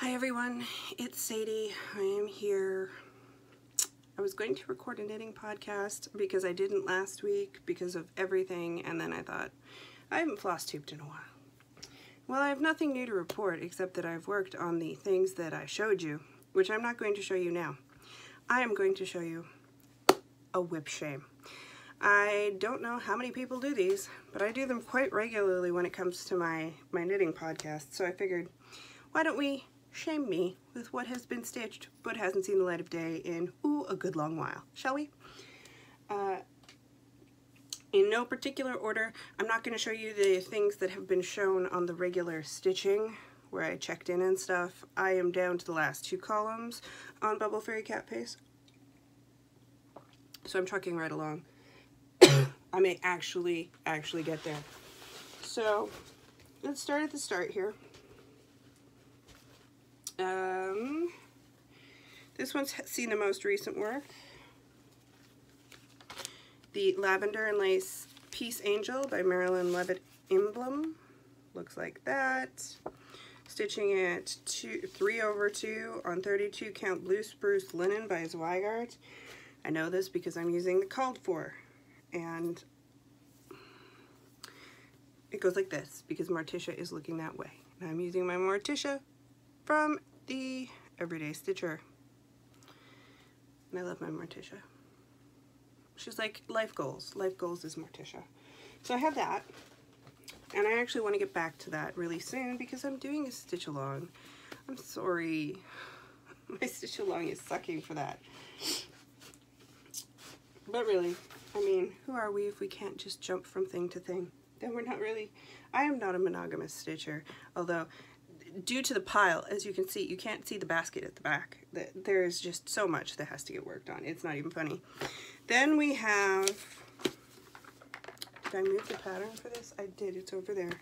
Hi everyone, it's Sadie. I am here. I was going to record a knitting podcast because I didn't last week because of everything, and then I thought, I haven't floss tubed in a while. Well, I have nothing new to report except that I've worked on the things that I showed you, which I'm not going to show you now. I am going to show you a whip shame. I don't know how many people do these, but I do them quite regularly when it comes to my knitting podcast, so I figured, why don't we shame me with what has been stitched but hasn't seen the light of day in, a good long while, shall we? In no particular order, I'm not going to show you the things that have been shown on the regular stitching where I checked in and stuff. I am down to the last two columns on Bubble Fairy Cat Pace, so I'm trucking right along. I may actually get there. So let's start at the start here. This one's seen the most recent work. The Lavender and Lace Peace Angel by Marilyn Levitt Emblem. Looks like that. Stitching it 3/2 on 32 count blue spruce linen by Zweigart. I know this because I'm using the called for, and it goes like this because Morticia is looking that way. And I'm using my Morticia from the Everyday Stitcher. And I love my Morticia. She's like life goals. Life goals is Morticia. So I have that. And I actually want to get back to that really soon because I'm doing a stitch along. I'm sorry. My stitch along is sucking for that. But really, I mean, who are we if we can't just jump from thing to thing? Then we're not really, I am not a monogamous stitcher, although due to the pile, as you can see, you can't see the basket at the back. There's just so much that has to get worked on. It's not even funny. Then we have, did I move the pattern for this? I did, it's over there.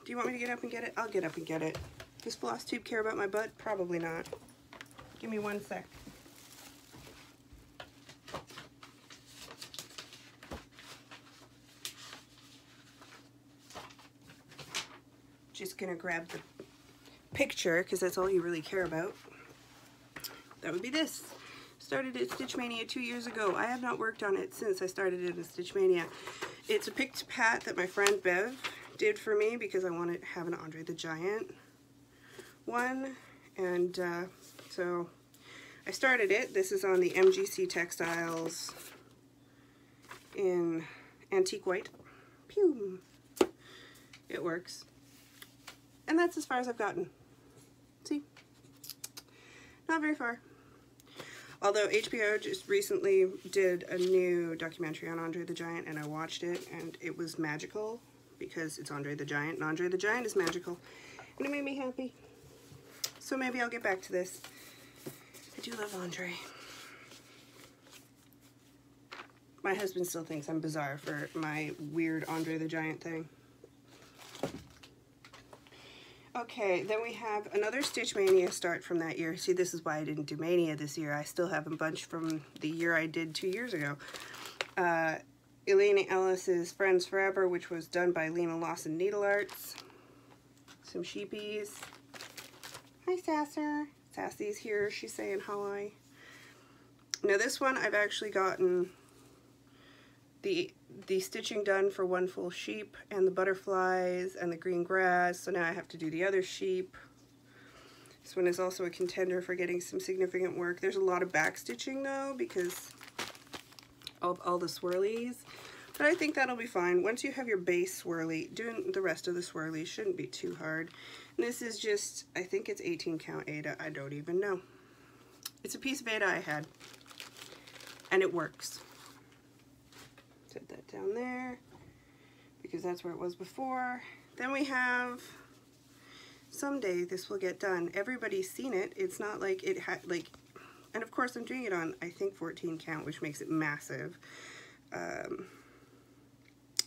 Do you want me to get up and get it? I'll get up and get it. Does Flosstube care about my butt? Probably not. Give me 1 sec. Just gonna grab the picture because that's all you really care about. That would be this. Started at Stitch Mania 2 years ago. I have not worked on it since I started it at Stitch Mania. It's a picked pat that my friend Bev did for me because I wanted to have an Andre the Giant one, and so I started it. This is on the MGC Textiles in Antique White. Pew! It works. And that's as far as I've gotten. See? Not very far. Although HBO just recently did a new documentary on Andre the Giant, and I watched it, and it was magical because it's Andre the Giant, and Andre the Giant is magical. And it made me happy. So maybe I'll get back to this. I do love Andre. My husband still thinks I'm bizarre for my weird Andre the Giant thing. Okay, then we have another Stitch Mania start from that year. See, this is why I didn't do Mania this year. I still have a bunch from the year I did 2 years ago. Elena Ellis's Friends Forever, which was done by Lena Lawson Needle Arts. Some sheepies. Hi, Sasser. Sassy's here. She's saying hi. Now this one, I've actually gotten the stitching done for one full sheep and the butterflies and the green grass, so now I have to do the other sheep. This one is also a contender for getting some significant work. There's a lot of back stitching though because of all the swirlies, but I think that'll be fine. Once you have your base swirly, doing the rest of the swirlies shouldn't be too hard. And this is just, I think it's 18 count Aida, I don't even know. It's a piece of Aida I had, and it works. Set that down there because that's where it was before. Then we have Someday This Will Get Done. Everybody's seen it. It's not like it had and of course I'm doing it on, I think, 14 count, which makes it massive. And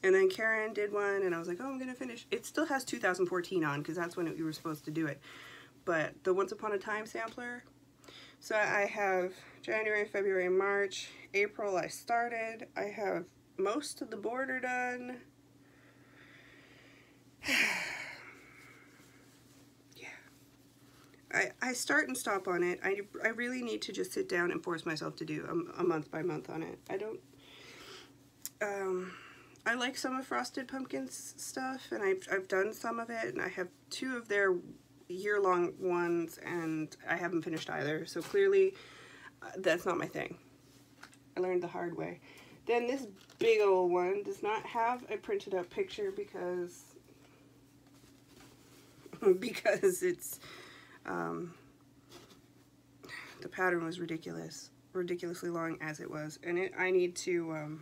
then Karen did one, and I was like, oh, I'm gonna finish. It still has 2014 on because that's when you were supposed to do it. But the Once Upon a Time sampler. So I have January, February, March, April I started. I have most of the border done. I start and stop on it. I really need to just sit down and force myself to do a month by month on it. I don't, I like some of Frosted Pumpkin's stuff, and I've done some of it, and I have 2 of their year-long ones, and I haven't finished either, so clearly that's not my thing. I learned the hard way. Then this big old one does not have a printed up picture because it's the pattern was ridiculously long as it was, and I need to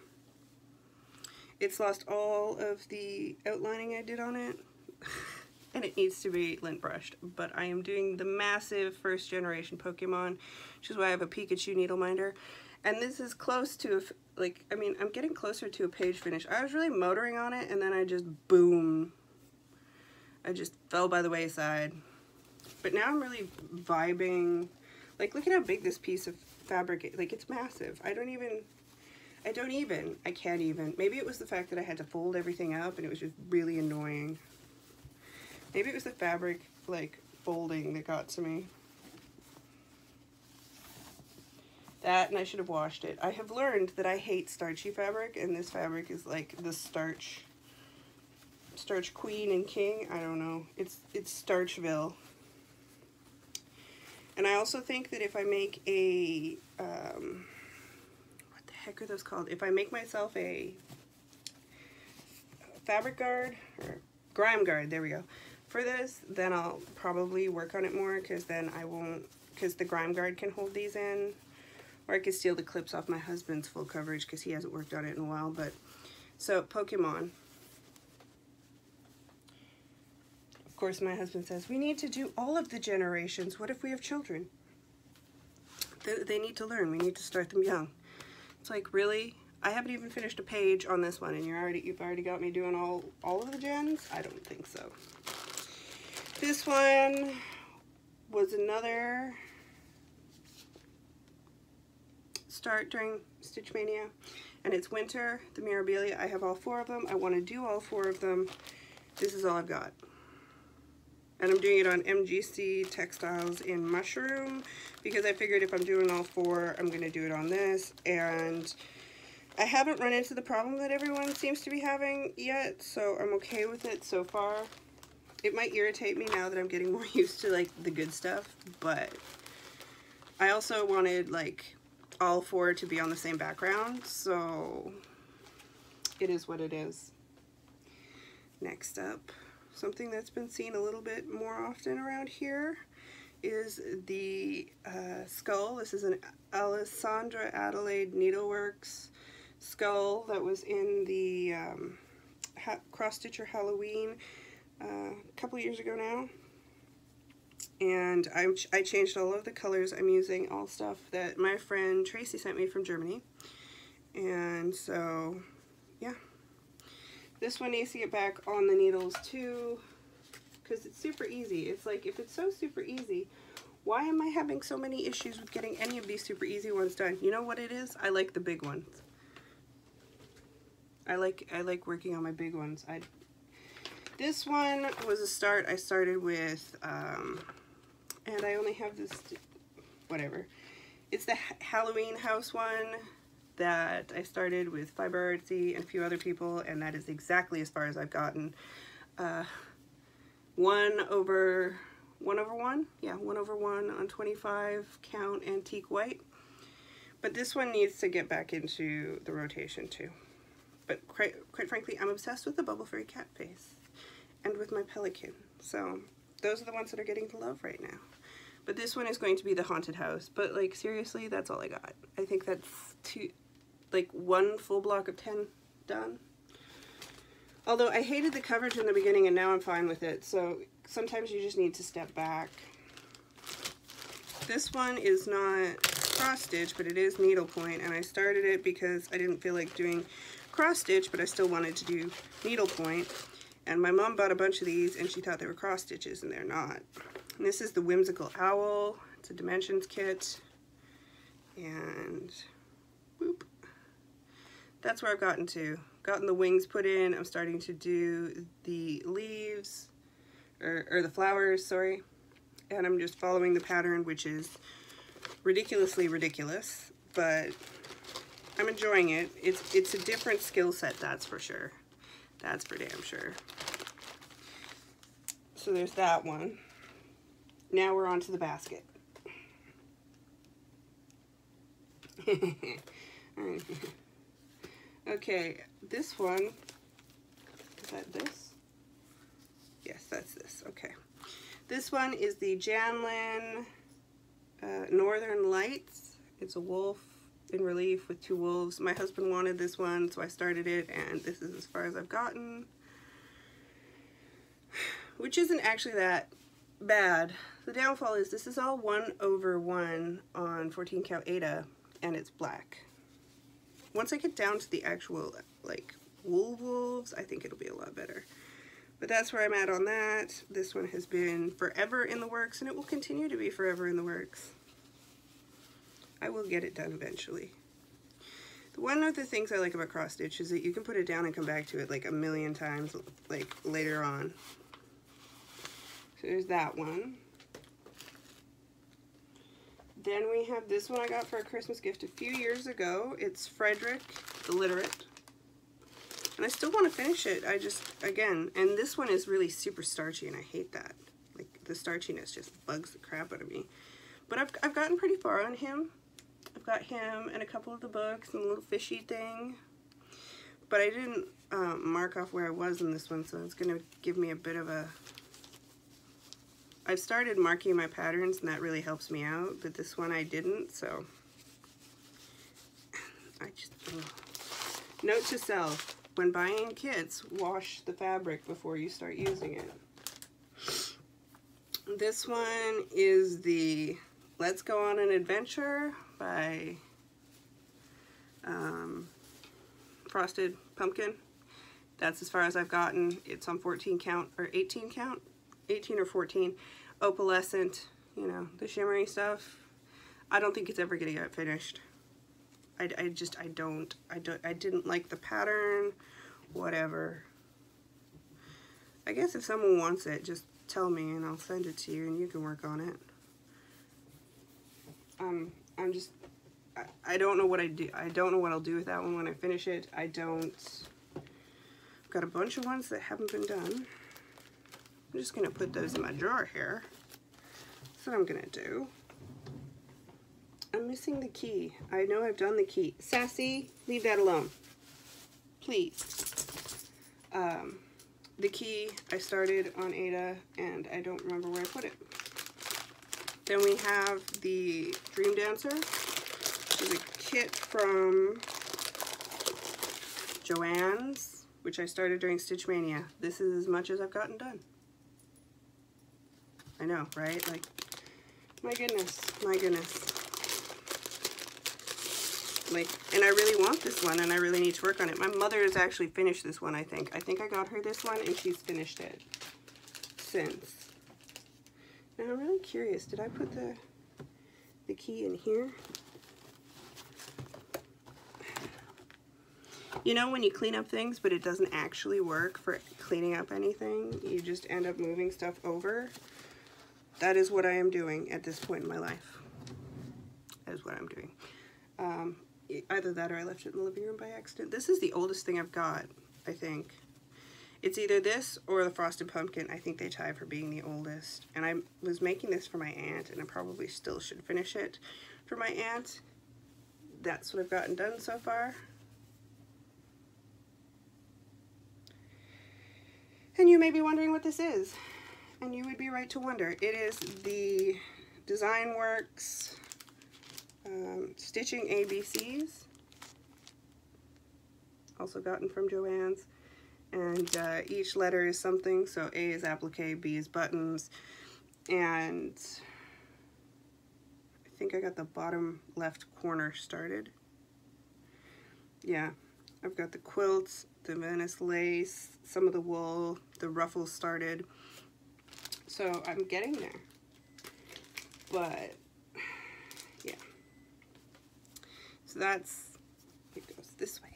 it's lost all of the outlining I did on it and it needs to be lint brushed, but I am doing the massive 1st generation Pokemon, which is why I have a Pikachu needle minder, and this is close to like, I mean, I'm getting closer to a page finish. I was really motoring on it, and then I just boom, I just fell by the wayside. But now I'm really vibing. Like, look at how big this piece of fabric is. Like, it's massive. I can't even. Maybe it was the fact that I had to fold everything up and it was just really annoying. Maybe it was the fabric, like, folding that got to me. That, and I should have washed it. I have learned that I hate starchy fabric, and this fabric is like the starch queen and king. I don't know. It's Starchville. And I also think that if I make a, what the heck are those called? If I make myself a fabric guard, or grime guard, there we go, for this, then I'll probably work on it more, because then I won't, because the grime guard can hold these in. Or I could steal the clips off my husband's full coverage because he hasn't worked on it in a while. But so Pokemon. Of course, my husband says, we need to do all of the generations. What if we have children? They need to learn. We need to start them young. It's like, really? I haven't even finished a page on this one, and you've already got me doing all of the gens? I don't think so. This one was another start during Stitch Mania, and it's winter. The Mirabilia, I have all 4 of them. I want to do all 4 of them. This is all I've got, and I'm doing it on MGC Textiles in Mushroom, because I figured if I'm doing all 4, I'm going to do it on this, and I haven't run into the problem that everyone seems to be having yet, so I'm okay with it so far. It might irritate me now that I'm getting more used to, like, the good stuff, but I also wanted, like, all 4 to be on the same background, so it is what it is. Next up, something that's been seen a little bit more often around here is the skull. This is an Alessandra Adelaide Needleworks skull that was in the Cross Stitcher Halloween a couple years ago now. And I changed all of the colors. I'm using all stuff that my friend Tracy sent me from Germany. And so, yeah. This one needs to get back on the needles too, because it's super easy. It's like, if it's so super easy, why am I having so many issues with getting any of these super easy ones done? You know what it is? I like the big ones. I like working on my big ones. This one was a start. I started with, and I only have this, whatever. It's the Halloween house one that I started with Fiber Artsy and a few other people, and that is exactly as far as I've gotten. 1/1? Yeah, 1/1 on 25 count antique white. But this one needs to get back into the rotation too. But quite frankly, I'm obsessed with the Bubble Fairy cat face and with my pelican. So those are the ones that are getting the love right now. But this one is going to be the haunted house. But like, seriously, that's all I got. I think that's one full block of 10 done. Although I hated the coverage in the beginning, and now I'm fine with it. So sometimes you just need to step back. This one is not cross stitch, but it is needlepoint, and I started it because I didn't feel like doing cross stitch, but I still wanted to do needlepoint. And my mom bought a bunch of these, and she thought they were cross stitches, and they're not. And this is the Whimsical Owl. It's a dimensions kit, and boop. That's where I've gotten to. Gotten the wings put in. I'm starting to do the leaves, or the flowers, sorry. and I'm just following the pattern, which is ridiculously ridiculous, but I'm enjoying it. It's a different skill set, that's for sure. That's for damn sure. So there's that one. Now we're on to the basket. Okay, this one, is that this? Yes, that's this, okay. This one is the Janlin Northern Lights. It's a wolf in relief with two wolves. My husband wanted this one, so I started it, and this is as far as I've gotten. Which isn't actually that bad. The downfall is this is all 1/1 on 14 count Aida, and it's black. Once I get down to the actual, like, wolves, I think it'll be a lot better. But that's where I'm at on that. This one has been forever in the works, and it will continue to be forever in the works. I will get it done eventually. One of the things I like about cross stitch is that you can put it down and come back to it like a million times, like later on. So there's that one. Then we have this one I got for a Christmas gift a few years ago. It's Frederick, the Literate. And I still want to finish it. I just, again, and this one is really super starchy, and I hate that. Like, the starchiness just bugs the crap out of me. But I've gotten pretty far on him. I've got him and a couple of the books and a little fishy thing. But I didn't mark off where I was in this one, so it's going to give me a bit of a... I've started marking my patterns, and that really helps me out, but this one I didn't, so... I just... Ugh. Note to self, when buying kits, wash the fabric before you start using it. This one is the Let's Go on an Adventure by Frosted Pumpkin. That's as far as I've gotten. It's on 14 count, or 18 count? 18 or 14. Opalescent, you know, the shimmery stuff. I don't think it's ever gonna get finished. I didn't like the pattern, whatever. I guess if someone wants it, just tell me and I'll send it to you and you can work on it. I don't know what I don't know what I'll do with that one when I finish it. I've got a bunch of ones that haven't been done. I'm just gonna put those in my drawer here. That's what I'm gonna do. I'm missing the key. I know I've done the key. Sassy, leave that alone. Please. The key I started on Aida, and I don't remember where I put it. Then we have the Dream Dancer, which is a kit from Joann's, which I started during Stitch Mania. This is as much as I've gotten done. I know, right? Like, my goodness, my goodness. Like, and I really want this one, and I really need to work on it. My mother has actually finished this one, I think. I think I got her this one, and she's finished it since. Now, I'm really curious. Did I put the key in here? You know when you clean up things, but it doesn't actually work for cleaning up anything? You just end up moving stuff over. That is what I am doing at this point in my life. That is what I'm doing. Either that or I left it in the living room by accident. This is the oldest thing I've got, I think. It's either this or the Frosted Pumpkin. I think they tie for being the oldest. And I was making this for my aunt, and I probably still should finish it for my aunt. That's what I've gotten done so far. And you may be wondering what this is. And you would be right to wonder. It is the Design Works Stitching ABCs, also gotten from Joann's, and each letter is something. So A is applique, B is buttons, and I think I got the bottom left corner started. Yeah, I've got the quilts, the Venice lace, some of the wool, the ruffles started. So I'm getting there, but yeah. So that's, it goes this way.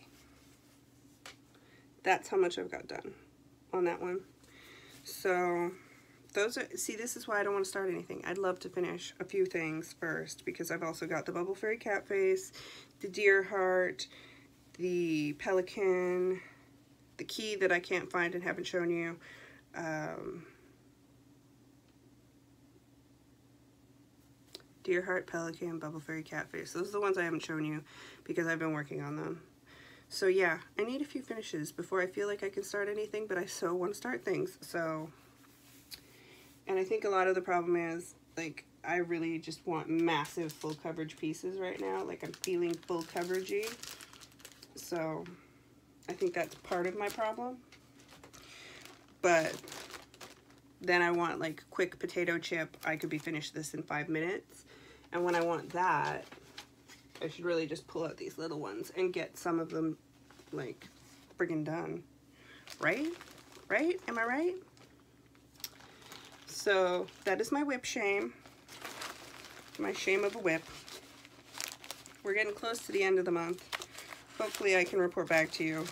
That's how much I've got done on that one. So those are, see, this is why I don't want to start anything. I'd love to finish a few things first, because I've also got the Bubble Fairy cat face, the deer heart, the pelican, the key that I can't find and haven't shown you, deer heart, pelican, Bubble Fairy cat face. Those are the ones I haven't shown you because I've been working on them. So yeah, I need a few finishes before I feel like I can start anything, but I so want to start things. So, and I think a lot of the problem is, like, I really just want massive full coverage pieces right now. Like, I'm feeling full coveragey. So, I think that's part of my problem. But then I want, like, quick potato chip. I could be finished this in 5 minutes. And when I want that, I should really just pull out these little ones and get some of them, like, friggin' done. Right? Right? Am I right? So that is my whip shame. My shame of a whip. We're getting close to the end of the month. Hopefully I can report back to you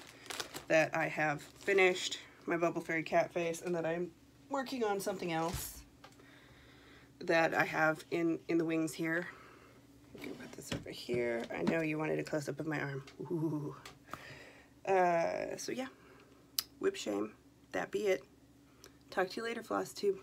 that I have finished my Bubble Fairy cat face and that I'm working on something else that I have in the wings here. You can put this over here. I know you wanted a close-up of my arm. Ooh. So yeah, whip shame. That be it. Talk to you later, Flosstube.